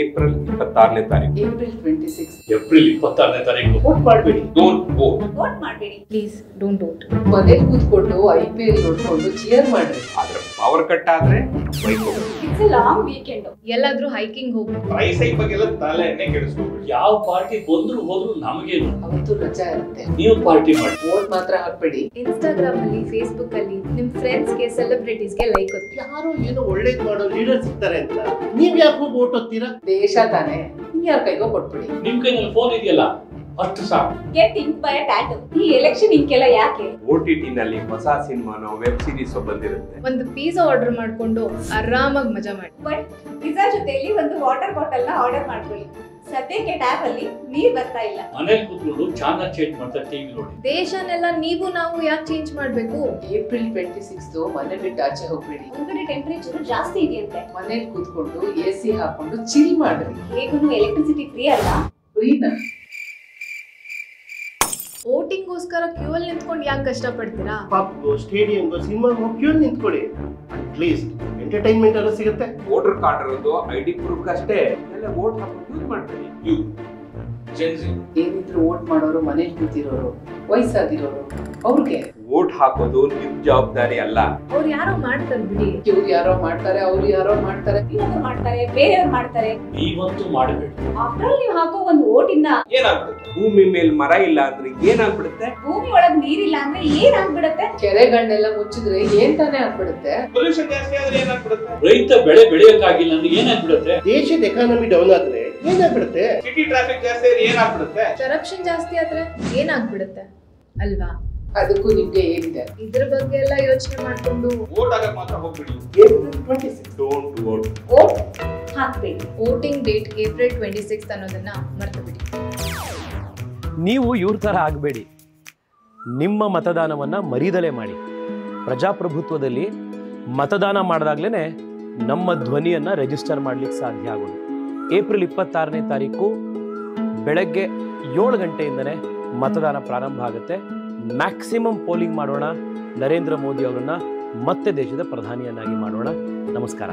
April 26ನೇ ತಾರೀಕು. April 26. April 26ನೇ ತಾರೀಕು. Vote ಮಾಡಬೇಡಿ. Don't vote. ವೋಟ್ ಮಾಡಬೇಡಿ ಪ್ಲೀಸ್. Don't vote. ಮನೇಲಿ ಕೂತ್ಕೊಂಡು IPL ನೋಡ್ಕೊಂಡು ಚಿಯರ್ ಮಾಡ್ರಿ. ಆದ್ರೆ ಪವರ್ ಕಟ್ ಆದ್ರೆ ಬೈಕ್ ಹೋಗ್ಬೇಕು. It's A long weekend. ಎಲ್ಲಾದ್ರೂ ಹೈಕಿಂಗ್ ಹೋಗ್ಬೇಕು. ಪ್ರೈಸ್ ಹೈಕ್ ಬಗ್ಗೆ ಎಲ್ಲ ತಲೆ ಎಣ್ಣೆ ಕೆಡಿಸ್ಕೋಬೇಡಿ. ಯಾವ ಪಾರ್ಟಿ ಬಂದ್ರು ಹೋದ್ರು ನಮಗೇನು, ಅವತ್ತು ರಜಾ ಇರುತ್ತೆ. ನೀವು ಪಾರ್ಟಿ ಮಾಡಿ. ವೋಟ್ ಮಾತ್ರ ಹಾಕ್ಬೇಡಿ. ಇನ್ಸ್ಟಾಗ್ರಾಮ್ ಅಲ್ಲಿ, ಫೇಸ್ಬುಕ್ ಅಲ್ಲಿ ನಿಮ್ ಫ್ರೆಂಡ್ಸ್ ಗೆ, ಸೆಲೆಬ್ರಿಟೀಸ್ ಗೆ ಲೈಕ್ ಕೊಡಿ. ಯಾರೋ ಏನೋ ಒಳ್ಳೇದ್ ಮಾಡೋ ಲೀಡರ್ ಸಿಗ್ತಾರೆ ಅಂತ ನೀವ್ ಯಾಕೆ ವೋಟ್ ಹೋಗ್ತೀರಾ? ದೇಶ ತಾನೇ, ಯಾರ ಕೈಗೋ ಕೊಟ್ಬಿಡಿ. ನಿಮ್ ಕೈನಲ್ಲಿ ಫೋನ್ ಇದೆಯಲ್ಲ ಅಷ್ಟು ಸಾಕು. Get ink by a tattoo. ಈ ಎಲೆಕ್ಷನ್ ಇಂಕೆಲ್ಲ ಯಾಕೆ? OTT ನಲ್ಲಿ ಹೊಸ ಸಿನಿಮಾನೋ ವೆಬ್ ಸೀರೀಸ್ ಬಂದಿರುತ್ತೆ. ಒಂದು ಪಿಜ್ಜಾ ಆರ್ಡರ್ ಮಾಡ್ಕೊಂಡು ಆರಾಮಾಗಿ ಮಜಾ ಮಾಡಿ. ಬಟ್ ಪಿಜ್ಜಾ ಜೊತೆಲಿ ಒಂದು ವಾಟರ್ ಬಾಟಲ್ ನ ಆರ್ಡರ್ ಮಾಡ್ಕೊಳ್ಳಿ. ಸದ್ಯಕ್ಕೆ ಟ್ಯಾಪ್ ಅಲ್ಲಿ ನೀರ್ ಬರ್ತಾ ಇಲ್ಲ. ಮನೇಲಿ ಕೂತ್ಕೊಂಡು ಚಾನಲ್ ಚೇಂಜ್ ಮಾಡ್ತಾ ಟಿವಿ ನೋಡಿ. ದೇಶನೆಲ್ಲ ನೀವು ನಾವು ಯಾಕೆ ಚೇಂಜ್ ಮಾಡ್ಬೇಕು? ಏಪ್ರಿಲ್ 26 ಮನೆ ಬಿಟ್ಟು ಆಚೆ ಹೋಗ್ಬೇಡಿ. ಹೊರಗಡೆ ಟೆಂಪರೇಚರ್ ಜಾಸ್ತಿ ಇದೆಯಂತೆ. ಮನೇಲಿ ಕೂತ್ಕೊಂಡು AC ಹಾಕೊಂಡು ಚಿಲ್ ಮಾಡ್ರಿ. ಹೇಗೂ ಎಲೆಕ್ಟ್ರಿಸಿಟಿ ಫ್ರೀ ಅಲ್ಲ. ಫ್ರೀನಾ? ವೋಟಿಂಗ್ಗೋಸ್ಕರ ಕ್ಯೂ ಅಲ್ಲಿ ನಿಂತ್ಕೊಂಡು ಯಾಕೆ ಕಷ್ಟಪಡ್ತೀರಾ? ಪಬ್ಗೋ, ಸ್ಟೇಡಿಯಂಗೋ, ಸಿನಿಮಾಗೋ ಕ್ಯೂ ನಿಂತ್ಕೊಳ್ಳಿ. ಅಟ್ಲೀಸ್ಟ್ ಎಂಟರ್ಟೈನ್ಮೆಂಟ್ ಎಲ್ಲ ಸಿಗುತ್ತೆ. ವೋಟರ್ ಕಾರ್ಡ್ ಇರೋದು ID ಪ್ರೂಫ್ ಅಷ್ಟೇ. ಎಲ್ಲ ವೋಟ್ ಹಾಕೊಂಡು ಯೂಸ್ ಮಾಡ್ತೀವಿ. ಏನಿದ್ರು ವೋಟ್ ಮಾಡೋರು, ಮನೇಲಿ ಕೂತಿರೋರು, ವಯಸ್ಸಾಗಿರೋರು, ಅವ್ರಿಗೆ ವೋಟ್ ಹಾಕೋದು ನಿಮ್ ಜವಾಬ್ದಾರಿ ಅಲ್ಲ. ಅವ್ರು ಯಾರೋ ಮಾಡ್ತಾರೆ ಬಿಡಿ. ಇವ್ರು ಯಾರೋ ಮಾಡ್ತಾರೆ, ಅವ್ರು ಯಾರೋ ಮಾಡ್ತಾರೆ. ಇನ್ನೊಬ್ರು ಮಾಡ್ತಾರೆ, ಬೇರೆಯವ್ರು ಮಾಡ್ತಾರೆ. ನೀವಂತೂ ಮಾಡಬೇಡಿ. ಆಫ್ಟರ್ ಆಲ್ ನೀವು ಹಾಕೋ ಒಂದು ವೋಟ್ ಇಂದ ಏನಾಗ್ಬಿಡುತ್ತೆ? ಭೂಮಿ ಮೇಲೆ ಮರ ಇಲ್ಲ ಅಂದ್ರೆ ಏನಾಗ್ಬಿಡುತ್ತೆ? ಭೂಮಿ ಒಳಗ್ ನೀರಿಲ್ಲ ಅಂದ್ರೆ ಏನಾಗ್ಬಿಡತ್ತೆ? ಕೆರೆಗಳನ್ನೆಲ್ಲ ಮುಚ್ಚಿದ್ರೆ ಏನ್ ತಾನೇ ಆಗ್ಬಿಡುತ್ತೆ? ಪೊಲ್ಯೂಷನ್ ಜಾಸ್ತಿ ಆದ್ರೆ ಏನಾಗ್ಬಿಡುತ್ತೆ? ರೈತ ಬೆಳೆ ಬೆಳೆಯಕ್ಕಾಗಿಲ್ಲ ಅಂದ್ರೆ ಏನಾಗ್ಬಿಡುತ್ತೆ? ದೇಶದ ಎಕಾನಮಿ ಡೌನ್ ಆದ್ರೆ ಏನಾಗ್ಬಿಡುತ್ತೆ? ಸಿಟಿ ಟ್ರಾಫಿಕ್ ಜಾಸ್ತಿ ಆದ್ರೆ ಏನಾಗ್ಬಿಡುತ್ತೆ? ಕರಪ್ಷನ್ ಜಾಸ್ತಿ ಆದ್ರೆ ಏನಾಗ್ಬಿಡುತ್ತೆ ಅಲ್ವಾ? ಅದಕ್ಕೂ ನಿಮ್ಗೆ ಏನಿದೆ? ಇದ್ರ ಬಗ್ಗೆ ಎಲ್ಲ ಯೋಚನೆ ಮಾಡ್ಕೊಂಡು ವೋಟ್ ಆಗಕ್ ಮಾತ್ರ ಹೋಗ್ಬಿಡಿ. April 26 don't vote. ವೋಟ್ ಹಾಕ್ಬೇಡಿ. ವೋಟಿಂಗ್ ಡೇಟ್ ಏಪ್ರಿಲ್ 26 ಅನ್ನೋದನ್ನ ಮರ್ತು ಬಿಡಿ. ನೀವು ಇವ್ರ ಥರ ಆಗಬೇಡಿ. ನಿಮ್ಮ ಮತದಾನವನ್ನು ಮರೀದಲೇ ಮಾಡಿ. ಪ್ರಜಾಪ್ರಭುತ್ವದಲ್ಲಿ ಮತದಾನ ಮಾಡಿದಾಗಲೇ ನಮ್ಮ ಧ್ವನಿಯನ್ನು ರಿಜಿಸ್ಟರ್ ಮಾಡಲಿಕ್ಕೆ ಸಾಧ್ಯ ಆಗೋದು. ಏಪ್ರಿಲ್ 26ನೇ ತಾರೀಕು ಬೆಳಗ್ಗೆ 7 ಗಂಟೆಯಿಂದನೇ ಮತದಾನ ಪ್ರಾರಂಭ ಆಗುತ್ತೆ. ಮ್ಯಾಕ್ಸಿಮಮ್ ಪೋಲಿಂಗ್ ಮಾಡೋಣ. ನರೇಂದ್ರ ಮೋದಿ ಅವರನ್ನು ಮತ್ತೆ ದೇಶದ ಪ್ರಧಾನಿಯನ್ನಾಗಿ ಮಾಡೋಣ. ನಮಸ್ಕಾರ.